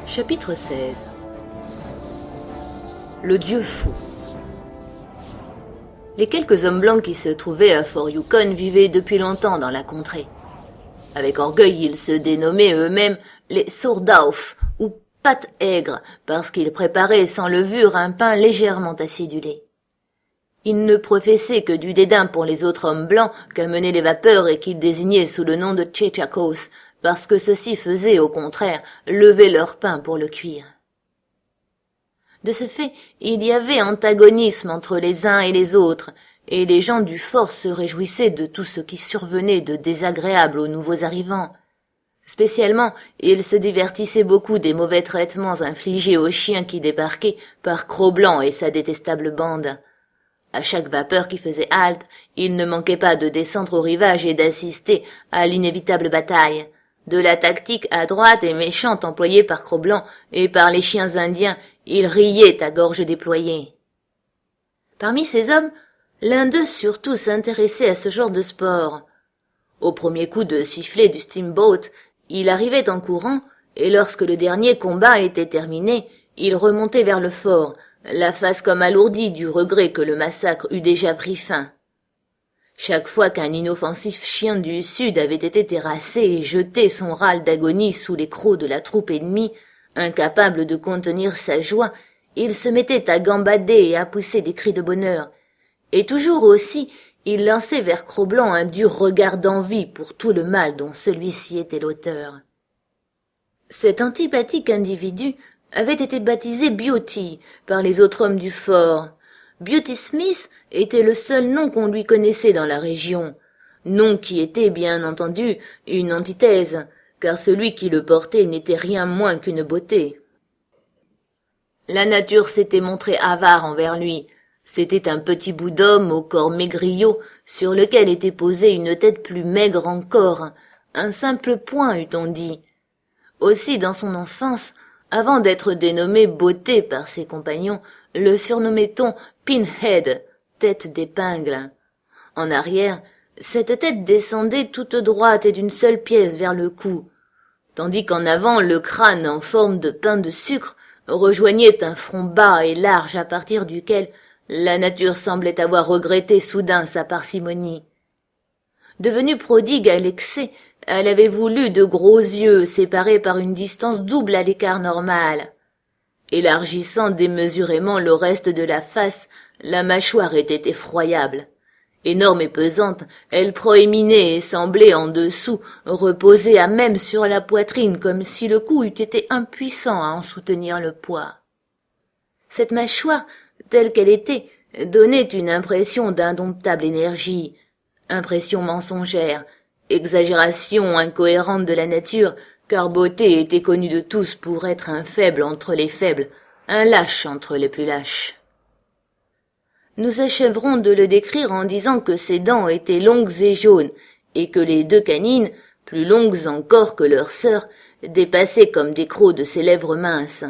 Chapitre 16. Le dieu fou. Les quelques hommes blancs qui se trouvaient à Fort Yukon vivaient depuis longtemps dans la contrée. Avec orgueil, ils se dénommaient eux-mêmes les Sourdauf ou pâtes aigres parce qu'ils préparaient sans levure un pain légèrement acidulé. Ils ne professaient que du dédain pour les autres hommes blancs qu'amenaient les vapeurs et qu'ils désignaient sous le nom de Chechakos parce que ceux-ci faisaient, au contraire, lever leur pain pour le cuire. De ce fait, il y avait antagonisme entre les uns et les autres, et les gens du fort se réjouissaient de tout ce qui survenait de désagréable aux nouveaux arrivants. Spécialement, ils se divertissaient beaucoup des mauvais traitements infligés aux chiens qui débarquaient par Cro-Blanc et sa détestable bande. À chaque vapeur qui faisait halte, ils ne manquaient pas de descendre au rivage et d'assister à l'inévitable bataille. De la tactique adroite et méchante employée par Cro-Blanc et par les chiens indiens, ils riaient à gorge déployée. Parmi ces hommes, l'un d'eux surtout s'intéressait à ce genre de sport. Au premier coup de sifflet du steamboat, il arrivait en courant, et lorsque le dernier combat était terminé, il remontait vers le fort, la face comme alourdie du regret que le massacre eût déjà pris fin. Chaque fois qu'un inoffensif chien du Sud avait été terrassé et jeté son râle d'agonie sous les crocs de la troupe ennemie, incapable de contenir sa joie, il se mettait à gambader et à pousser des cris de bonheur. Et toujours aussi, il lançait vers Cro-Blanc un dur regard d'envie pour tout le mal dont celui-ci était l'auteur. Cet antipathique individu avait été baptisé Beauty par les autres hommes du fort. Beauty Smith était le seul nom qu'on lui connaissait dans la région, nom qui était bien entendu une antithèse, car celui qui le portait n'était rien moins qu'une beauté. La nature s'était montrée avare envers lui. C'était un petit bout d'homme au corps maigriot, sur lequel était posée une tête plus maigre encore, un simple point eût-on dit. Aussi dans son enfance, avant d'être dénommé beauté par ses compagnons, le surnommait-on Pinhead, tête d'épingle. En arrière, cette tête descendait toute droite et d'une seule pièce vers le cou, tandis qu'en avant le crâne en forme de pain de sucre rejoignait un front bas et large à partir duquel la nature semblait avoir regretté soudain sa parcimonie. Devenue prodigue à l'excès, elle avait voulu de gros yeux séparés par une distance double à l'écart normal. Élargissant démesurément le reste de la face, la mâchoire était effroyable. Énorme et pesante, elle proéminait et semblait en dessous reposer à même sur la poitrine comme si le cou eût été impuissant à en soutenir le poids. Cette mâchoire, telle qu'elle était, donnait une impression d'indomptable énergie, impression mensongère, exagération incohérente de la nature, car beauté était connue de tous pour être un faible entre les faibles, un lâche entre les plus lâches. Nous achèverons de le décrire en disant que ses dents étaient longues et jaunes, et que les deux canines, plus longues encore que leurs sœurs, dépassaient comme des crocs de ses lèvres minces.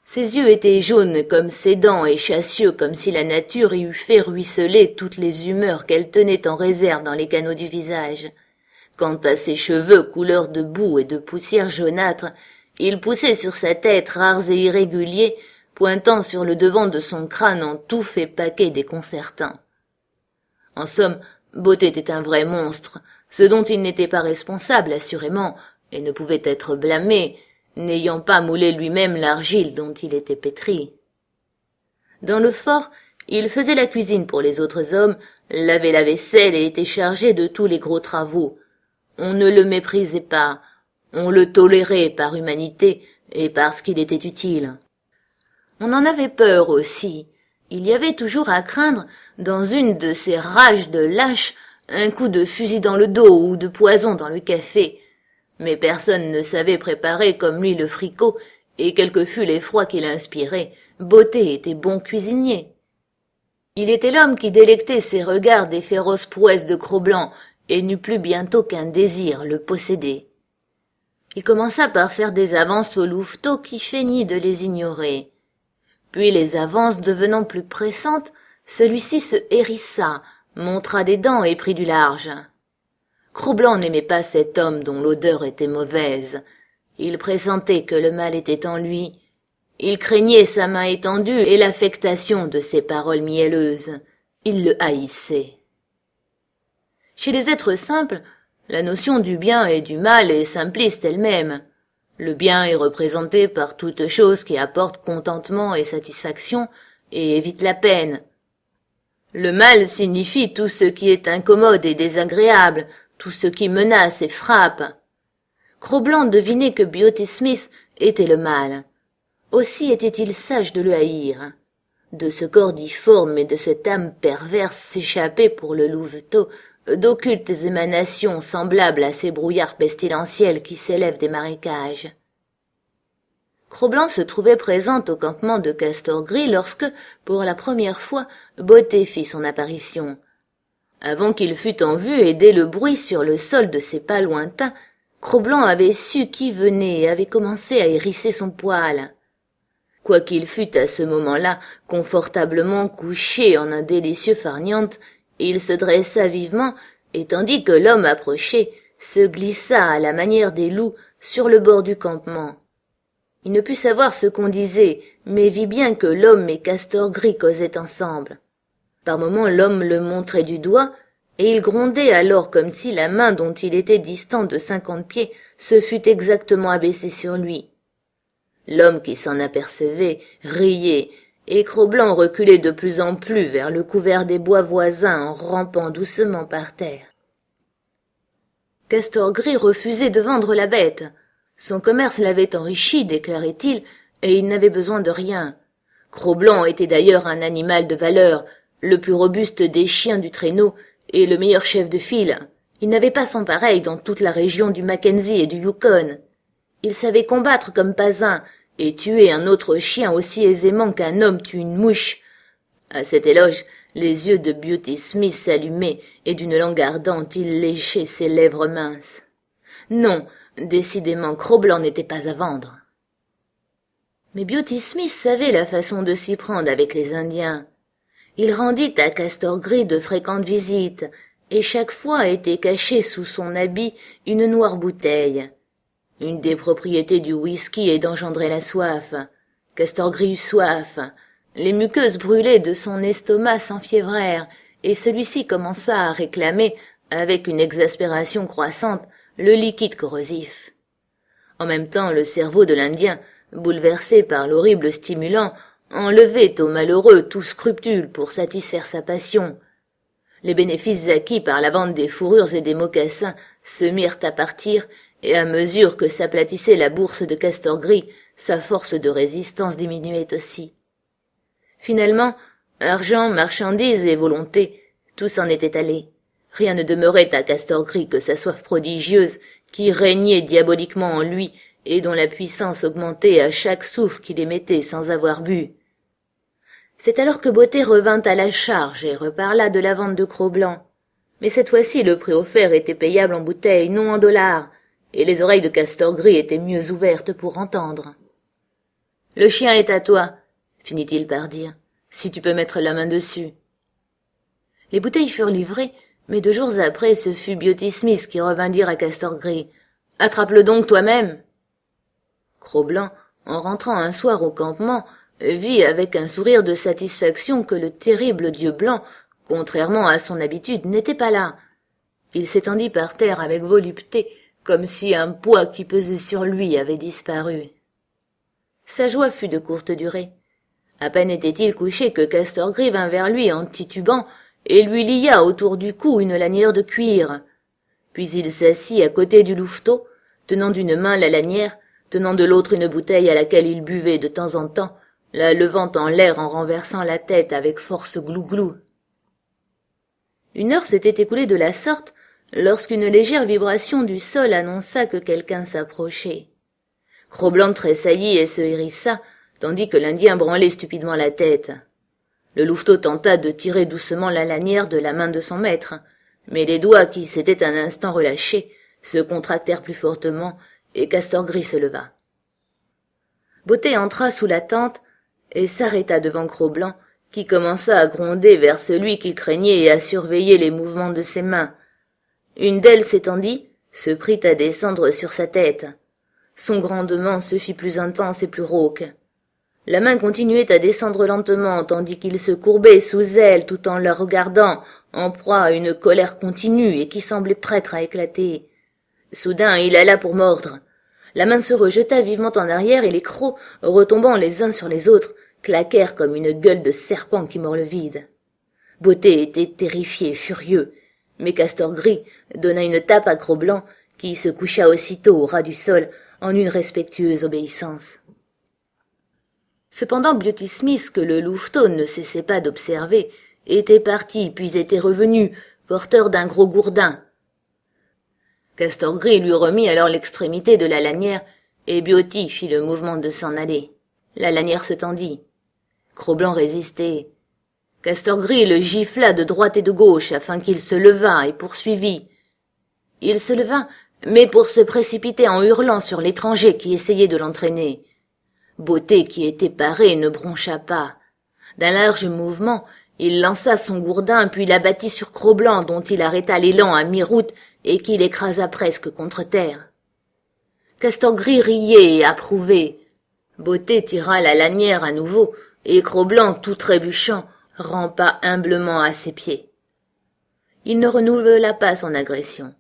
Ses yeux étaient jaunes comme ses dents et chassieux comme si la nature y eût fait ruisseler toutes les humeurs qu'elle tenait en réserve dans les canaux du visage. Quant à ses cheveux couleur de boue et de poussière jaunâtre, ils poussaient sur sa tête rares et irréguliers, pointant sur le devant de son crâne en touffes et paquets déconcertants. En somme, Beauté était un vrai monstre, ce dont il n'était pas responsable assurément, et ne pouvait être blâmé, n'ayant pas moulé lui-même l'argile dont il était pétri. Dans le fort, il faisait la cuisine pour les autres hommes, lavait la vaisselle et était chargé de tous les gros travaux. On ne le méprisait pas, on le tolérait par humanité et parce qu'il était utile. On en avait peur aussi. Il y avait toujours à craindre, dans une de ces rages de lâche, un coup de fusil dans le dos ou de poison dans le café. Mais personne ne savait préparer comme lui le fricot, et quel que fût l'effroi qu'il inspirait, Beauté était bon cuisinier. Il était l'homme qui délectait ses regards des féroces prouesses de Cro-Blanc, et n'eut plus bientôt qu'un désir le posséder. Il commença par faire des avances au louveteau qui feignit de les ignorer. Puis les avances devenant plus pressantes, celui-ci se hérissa, montra des dents et prit du large. Cro-Blanc n'aimait pas cet homme dont l'odeur était mauvaise. Il pressentait que le mal était en lui. Il craignait sa main étendue et l'affectation de ses paroles mielleuses. Il le haïssait. Chez les êtres simples, la notion du bien et du mal est simpliste elle-même. Le bien est représenté par toute chose qui apporte contentement et satisfaction et évite la peine. Le mal signifie tout ce qui est incommode et désagréable, tout ce qui menace et frappe. Cro-Blanc devinait que Beauty Smith était le mal. Aussi était-il sage de le haïr. De ce corps difforme et de cette âme perverse s'échappaient pour le louveteau d'occultes émanations semblables à ces brouillards pestilentiels qui s'élèvent des marécages. Cro-Blanc se trouvait présente au campement de Castor Gris lorsque, pour la première fois, Beauté fit son apparition. Avant qu'il fût en vue et dès le bruit sur le sol de ses pas lointains, Cro-Blanc avait su qui venait et avait commencé à hérisser son poil. Quoiqu'il fût à ce moment-là confortablement couché en un délicieux farniente, il se dressa vivement et tandis que l'homme approchait, se glissa à la manière des loups sur le bord du campement. Il ne put savoir ce qu'on disait, mais vit bien que l'homme et Castor Gris causaient ensemble. Par moments l'homme le montrait du doigt, et il grondait alors comme si la main dont il était distant de 50 pieds se fût exactement abaissée sur lui. L'homme qui s'en apercevait riait, et Cro-Blanc reculait de plus en plus vers le couvert des bois voisins en rampant doucement par terre. Castor Gris refusait de vendre la bête. Son commerce l'avait enrichi, déclarait-il, et il n'avait besoin de rien. Cro-Blanc était d'ailleurs un animal de valeur, le plus robuste des chiens du traîneau et le meilleur chef de file. Il n'avait pas son pareil dans toute la région du Mackenzie et du Yukon. Il savait combattre comme pas un, et tuer un autre chien aussi aisément qu'un homme tue une mouche. À cet éloge, les yeux de Beauty Smith s'allumaient, et d'une langue ardente il léchait ses lèvres minces. Non, décidément, Cro-Blanc n'était pas à vendre. Mais Beauty Smith savait la façon de s'y prendre avec les Indiens. Il rendit à Castor Gris de fréquentes visites, et chaque fois était cachée sous son habit une noire bouteille. Une des propriétés du whisky est d'engendrer la soif. Castor Gris eut soif. Les muqueuses brûlées de son estomac s'enfiévrèrent, et celui-ci commença à réclamer, avec une exaspération croissante, le liquide corrosif. En même temps, le cerveau de l'Indien, bouleversé par l'horrible stimulant, enlevait au malheureux tout scrupule pour satisfaire sa passion. Les bénéfices acquis par la vente des fourrures et des mocassins se mirent à partir, et à mesure que s'aplatissait la bourse de Castor Gris, sa force de résistance diminuait aussi. Finalement, argent, marchandises et volonté, tout s'en était allé. Rien ne demeurait à Castor Gris que sa soif prodigieuse qui régnait diaboliquement en lui et dont la puissance augmentait à chaque souffle qu'il émettait sans avoir bu. C'est alors que Beauté revint à la charge et reparla de la vente de Cro-Blanc. Mais cette fois-ci le prix offert était payable en bouteilles, non en dollars, et les oreilles de Castor Gris étaient mieux ouvertes pour entendre. « Le chien est à toi, » finit-il par dire, « si tu peux mettre la main dessus. » Les bouteilles furent livrées, mais 2 jours après, ce fut Beauty Smith qui revint dire à Castor Gris, « Attrape-le donc toi-même. » Cro-Blanc, en rentrant un soir au campement, vit avec un sourire de satisfaction que le terrible dieu blanc, contrairement à son habitude, n'était pas là. Il s'étendit par terre avec volupté, comme si un poids qui pesait sur lui avait disparu. Sa joie fut de courte durée. À peine était-il couché que Castor Gris vint vers lui en titubant et lui lia autour du cou une lanière de cuir. Puis il s'assit à côté du louveteau, tenant d'une main la lanière, tenant de l'autre une bouteille à laquelle il buvait de temps en temps, la levant en l'air en renversant la tête avec force glouglou. 1 heure s'était écoulée de la sorte lorsqu'une légère vibration du sol annonça que quelqu'un s'approchait. Cro-Blanc tressaillit et se hérissa, tandis que l'Indien branlait stupidement la tête. Le louveteau tenta de tirer doucement la lanière de la main de son maître, mais les doigts qui s'étaient un instant relâchés se contractèrent plus fortement, et Castor Gris se leva. Beauté entra sous la tente et s'arrêta devant Cro-Blanc, qui commença à gronder vers celui qu'il craignait et à surveiller les mouvements de ses mains. Une d'elles s'étendit, se prit à descendre sur sa tête. Son grondement se fit plus intense et plus rauque. La main continuait à descendre lentement, tandis qu'il se courbait sous elle tout en la regardant, en proie à une colère continue et qui semblait prête à éclater. Soudain, il alla pour mordre. La main se rejeta vivement en arrière et les crocs, retombant les uns sur les autres, claquèrent comme une gueule de serpent qui mord le vide. Beauté était terrifié, furieux, mais Castor Gris donna une tape à Cro-Blanc, qui se coucha aussitôt au ras du sol en une respectueuse obéissance. Cependant Beauty Smith, que le louveteau ne cessait pas d'observer, était parti puis était revenu, porteur d'un gros gourdin. Castor Gris lui remit alors l'extrémité de la lanière, et Beauty fit le mouvement de s'en aller. La lanière se tendit. Cro-Blanc résistait. Castor Gris le gifla de droite et de gauche afin qu'il se levât et poursuivît. Il se leva, mais pour se précipiter en hurlant sur l'étranger qui essayait de l'entraîner. Beauté, qui était parée, ne broncha pas. D'un large mouvement, il lança son gourdin puis l'abattit sur Cro-Blanc, dont il arrêta l'élan à mi-route et qu'il écrasa presque contre terre. Castor Gris riait et approuvait. Beauté tira la lanière à nouveau, et Cro-Blanc, tout trébuchant, rampa humblement à ses pieds. Il ne renouvela pas son agression.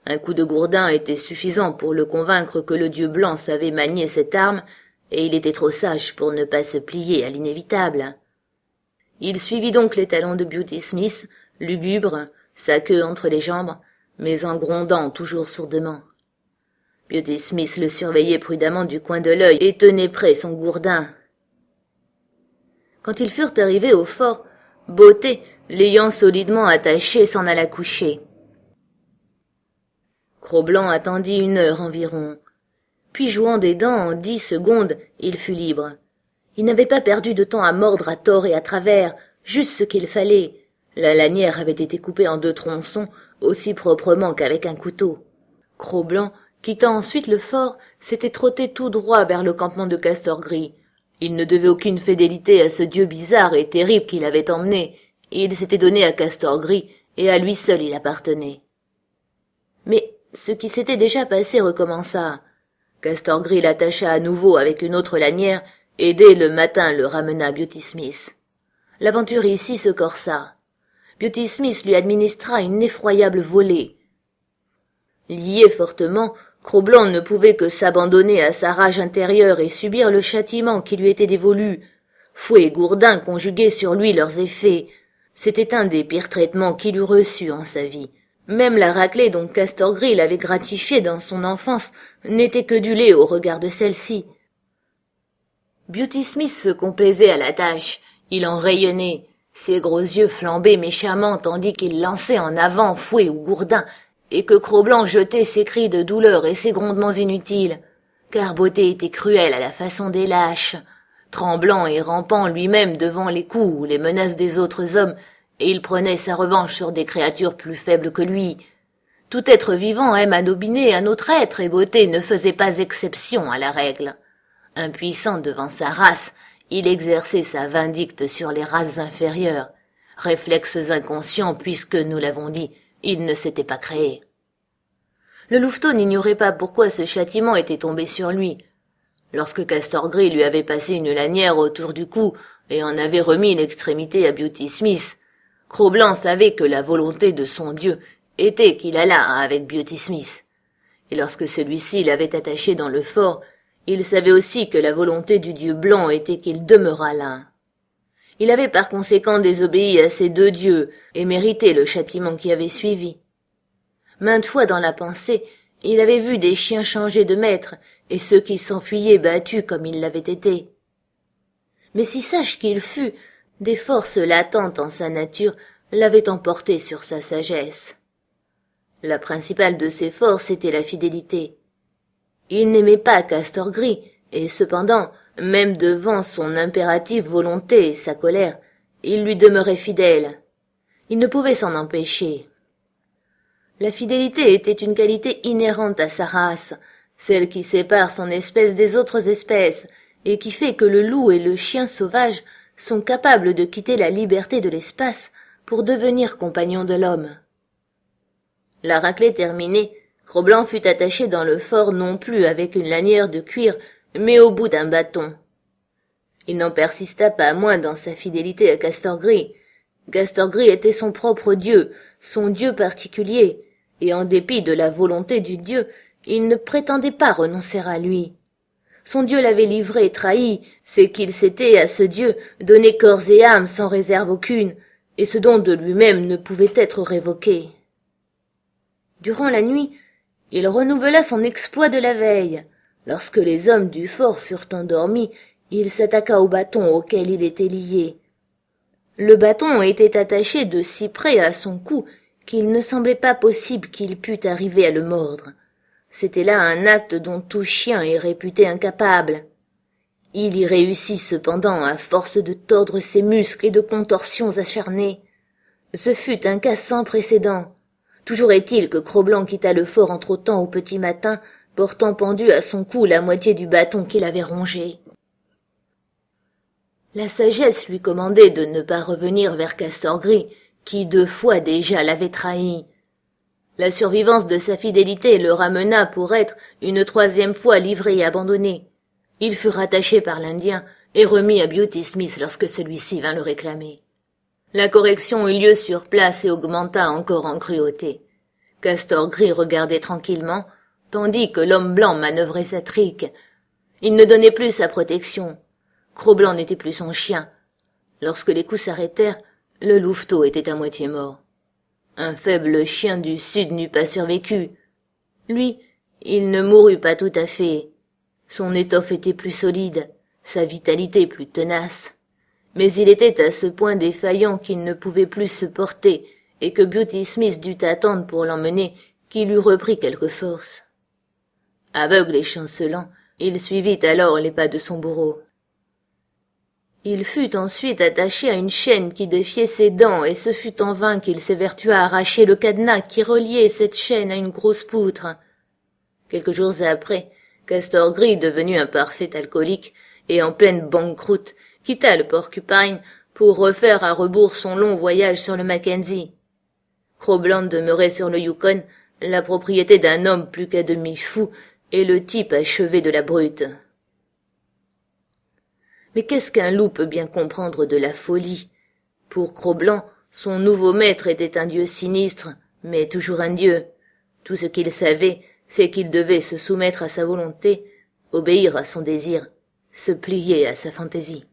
Un coup de gourdin était suffisant pour le convaincre que le dieu blanc savait manier cette arme, et il était trop sage pour ne pas se plier à l'inévitable. Il suivit donc les talons de Beauty Smith, lugubre, sa queue entre les jambes, mais en grondant toujours sourdement. Beauty Smith le surveillait prudemment du coin de l'œil et tenait prêt son gourdin. Quand ils furent arrivés au fort, Beauté, l'ayant solidement attaché, s'en alla coucher. Cro-Blanc attendit 1 heure environ. Puis, jouant des dents, en 10 secondes, il fut libre. Il n'avait pas perdu de temps à mordre à tort et à travers, juste ce qu'il fallait. La lanière avait été coupée en 2 tronçons, aussi proprement qu'avec un couteau. Cro-Blanc, quittant ensuite le fort, s'était trotté tout droit vers le campement de Castor Gris. Il ne devait aucune fidélité à ce dieu bizarre et terrible qu'il avait emmené, et il s'était donné à Castor Gris, et à lui seul il appartenait. Mais ce qui s'était déjà passé recommença. Castor Gris l'attacha à nouveau avec une autre lanière, et dès le matin le ramena Beauty Smith. L'aventure ici se corsa. Beauty Smith lui administra une effroyable volée. Lié fortement, Cro-Blanc ne pouvait que s'abandonner à sa rage intérieure et subir le châtiment qui lui était dévolu. Fouet et gourdin conjuguaient sur lui leurs effets. C'était un des pires traitements qu'il eût reçus en sa vie. Même la raclée dont Castor Gris l'avait gratifié dans son enfance n'était que du lait au regard de celle-ci. Beauty Smith se complaisait à la tâche. Il en rayonnait. Ses gros yeux flambaient méchamment tandis qu'il lançait en avant fouet ou gourdin, et que Cro-Blanc jetait ses cris de douleur et ses grondements inutiles, car Beauté était cruel à la façon des lâches, tremblant et rampant lui-même devant les coups ou les menaces des autres hommes, et il prenait sa revanche sur des créatures plus faibles que lui. Tout être vivant aime anobiner un autre être, et Beauté ne faisait pas exception à la règle. Impuissant devant sa race, il exerçait sa vindicte sur les races inférieures, réflexes inconscients puisque, nous l'avons dit, il ne s'était pas créé. Le louveteau n'ignorait pas pourquoi ce châtiment était tombé sur lui. Lorsque Castor Gris lui avait passé une lanière autour du cou et en avait remis l'extrémité à Beauty Smith, Cro-Blanc savait que la volonté de son dieu était qu'il allât avec Beauty Smith. Et lorsque celui-ci l'avait attaché dans le fort, il savait aussi que la volonté du dieu blanc était qu'il demeurât là. Il avait par conséquent désobéi à ces 2 dieux et mérité le châtiment qui avait suivi. Maintes fois dans la pensée, il avait vu des chiens changer de maître et ceux qui s'enfuyaient battus comme il l'avait été. Mais si sage qu'il fût, des forces latentes en sa nature l'avaient emporté sur sa sagesse. La principale de ces forces était la fidélité. Il n'aimait pas Castor Gris, et cependant, même devant son impérative volonté et sa colère, il lui demeurait fidèle. Il ne pouvait s'en empêcher. La fidélité était une qualité inhérente à sa race, celle qui sépare son espèce des autres espèces, et qui fait que le loup et le chien sauvage sont capables de quitter la liberté de l'espace pour devenir compagnons de l'homme. La raclée terminée, Cro-Blanc fut attaché dans le fort non plus avec une lanière de cuir, mais au bout d'un bâton. Il n'en persista pas moins dans sa fidélité à Castor-Gris. Castor-Gris était son propre dieu, son dieu particulier, et en dépit de la volonté du dieu, il ne prétendait pas renoncer à lui. Son dieu l'avait livré et trahi, c'est qu'il s'était, à ce dieu, donné corps et âme sans réserve aucune, et ce don de lui-même ne pouvait être révoqué. Durant la nuit, il renouvela son exploit de la veille. Lorsque les hommes du fort furent endormis, il s'attaqua au bâton auquel il était lié. Le bâton était attaché de si près à son cou qu'il ne semblait pas possible qu'il pût arriver à le mordre. C'était là un acte dont tout chien est réputé incapable. Il y réussit cependant à force de tordre ses muscles et de contorsions acharnées. Ce fut un cas sans précédent. Toujours est-il que Cro-Blanc quitta le fort entre-temps au petit matin, portant pendu à son cou la moitié du bâton qu'il avait rongé. La sagesse lui commandait de ne pas revenir vers Castor-Gris, qui 2 fois déjà l'avait trahi. La survivance de sa fidélité le ramena pour être une 3e fois livré et abandonné. Il fut rattaché par l'Indien et remis à Beauty Smith lorsque celui-ci vint le réclamer. La correction eut lieu sur place et augmenta encore en cruauté. Castor-Gris regardait tranquillement, tandis que l'homme blanc manœuvrait sa trique. Il ne donnait plus sa protection. Cro-Blanc n'était plus son chien. Lorsque les coups s'arrêtèrent, le louveteau était à moitié mort. Un faible chien du sud n'eût pas survécu. Lui, il ne mourut pas tout à fait. Son étoffe était plus solide, sa vitalité plus tenace. Mais il était à ce point défaillant qu'il ne pouvait plus se porter, et que Beauty Smith dut attendre pour l'emmener qu'il eût repris quelque force. Aveugle et chancelant, il suivit alors les pas de son bourreau. Il fut ensuite attaché à une chaîne qui défiait ses dents, et ce fut en vain qu'il s'évertua à arracher le cadenas qui reliait cette chaîne à une grosse poutre. Quelques jours après, Castor-Gris, devenu un parfait alcoolique et en pleine banqueroute, quitta le Porcupine pour refaire à rebours son long voyage sur le Mackenzie. Cro-Blanc demeurait sur le Yukon, la propriété d'un homme plus qu'à demi fou, et le type achevé de la brute. Mais qu'est-ce qu'un loup peut bien comprendre de la folie? Pour Cro-Blanc, son nouveau maître était un dieu sinistre, mais toujours un dieu. Tout ce qu'il savait, c'est qu'il devait se soumettre à sa volonté, obéir à son désir, se plier à sa fantaisie.